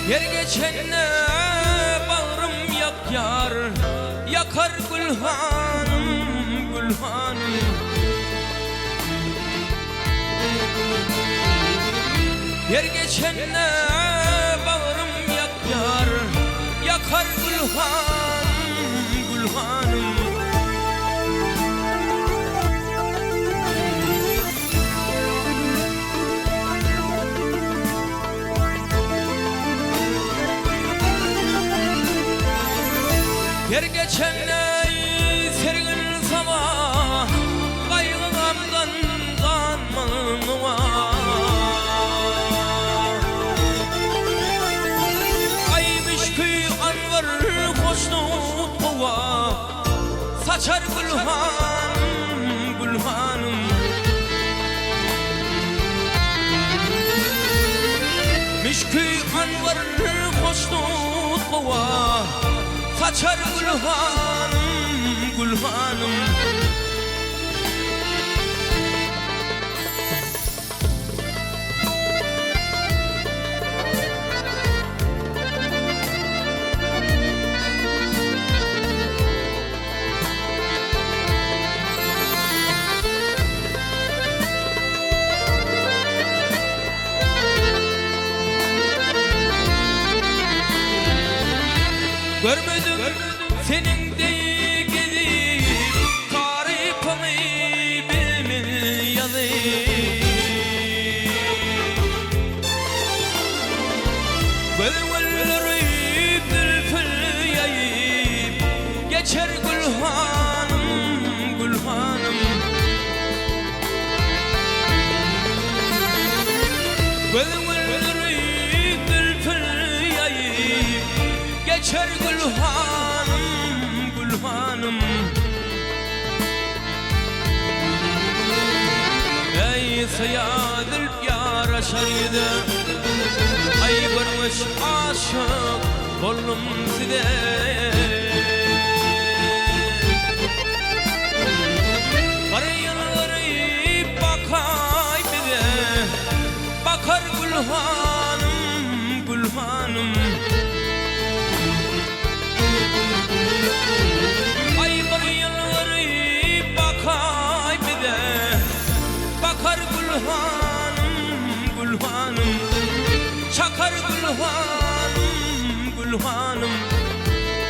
Yer geçenle bağrım yak yar, yakar Gülhanım, Gülhanım. Yer geçenle bağrım yak yar, yakar Gülhanım, Gülhanım. Yer geçenle sergin sabah, kaygılardan kanmanıma. Aymış köy anvar hoşnut kova, saçar Gülhanım, Gülhanım. Mişköy anvar hoşnut kova, saçar Gülhanım, Gülhanım. Görmedim senin de gidip tarifini bilmeyen. Gölgeleri bülbül yayıp geçer Gülhanım, Gülhanım. Gölgeleri bülbül yayıp geçer Gülhanım, Gülhanım. Ey sayadıl yar aşarıydı, ay varmış aşık oldum size. Karayılları bakay bize, bakar Gülhanım, Gülhanım. Ay bir yılları bakay bize, bakar Gülhanım, Gülhanım. Çakar Gülhanım, Gülhanım.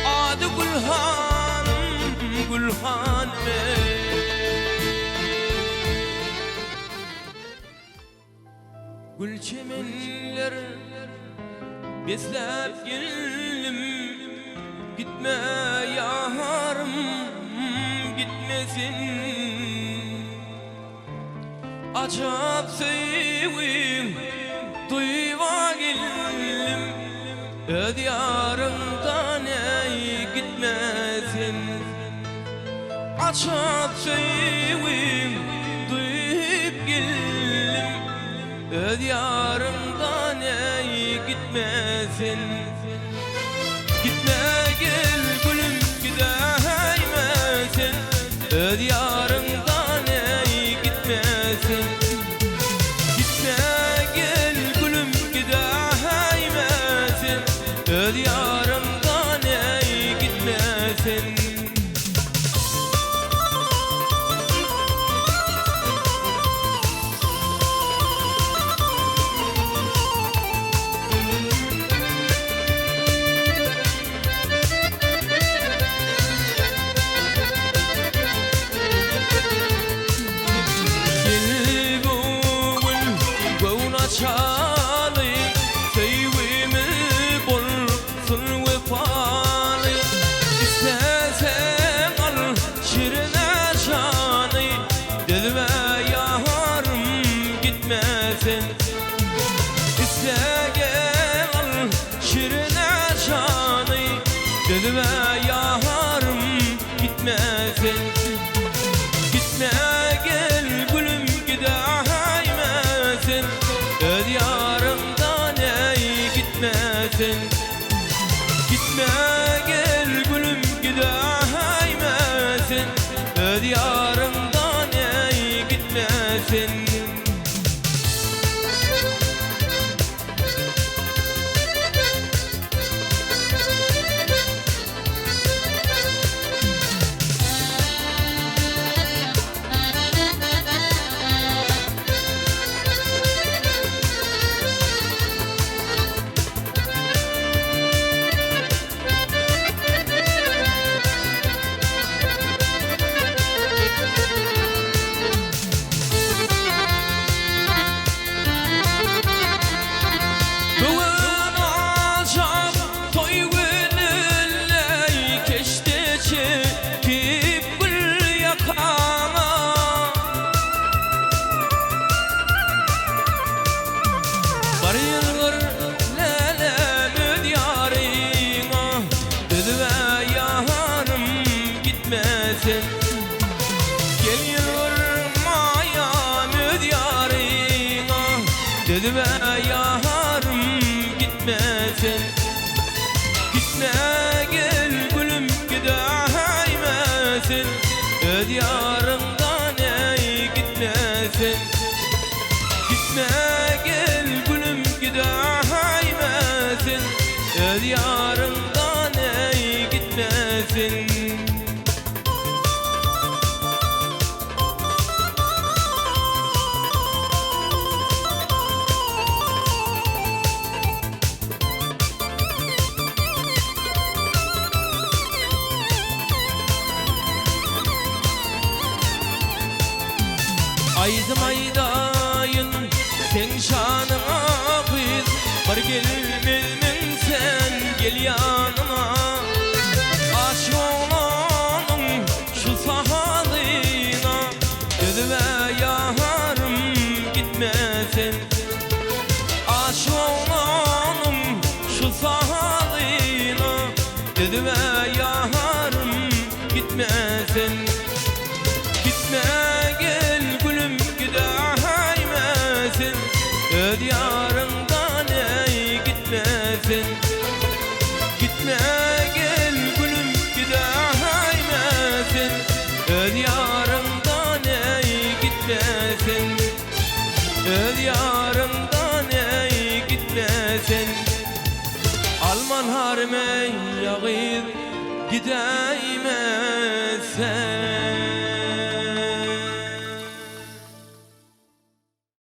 Adı Gülhanım, Gülhanım. Gül çemenler bezlep geldim, gitme yarım, gitmesin. Acap sevim duyva geldim, öz yarımdan ey gitmesin. Acap sevim duyup geldim, öz yarımdan ey gitmesin. Gitme gel gülüm gideymesin, öz yarımdan ey gitmesin. Gitme gel gülüm gideymesin, öz yarımdan ey gitmesin. Çalı sevimi bulsun vefalı, İstesem al şirine şanı, dilime yarım gitmesin. İstesem al şirine şanı, dilime yarım gitmesin. Gitme gel gülüm gideymesin, öz yarımdan ey gitmesin. Gitme gel gülüm gideymesin, öz yarımdan ey gitmesin. Gel yılırmayam öz yarına, dedi ve yarım gitmesin. Gitme gel gülüm gideymesin, öz yarımdan ey gitmesin. Gitme gel gülüm gideymesin, öz yarımdan ey gitmesin. Aydım aydayın sen şanıma kız, var gelmemin sen gel yanıma. Aşık olanım şu sahalına, gözü ve yarım gitmesin. Aşık olanım şu sahalına, gözü ve yarım gitmesin. Gitme gel gülüm gideymesin, öz yarımdan ey gitmesin. Gitme gel gülüm gideymesin, öz yarımdan ey gitmesin. Öz yarımdan ey gitmesin. Alman harmey yağır gideymesin.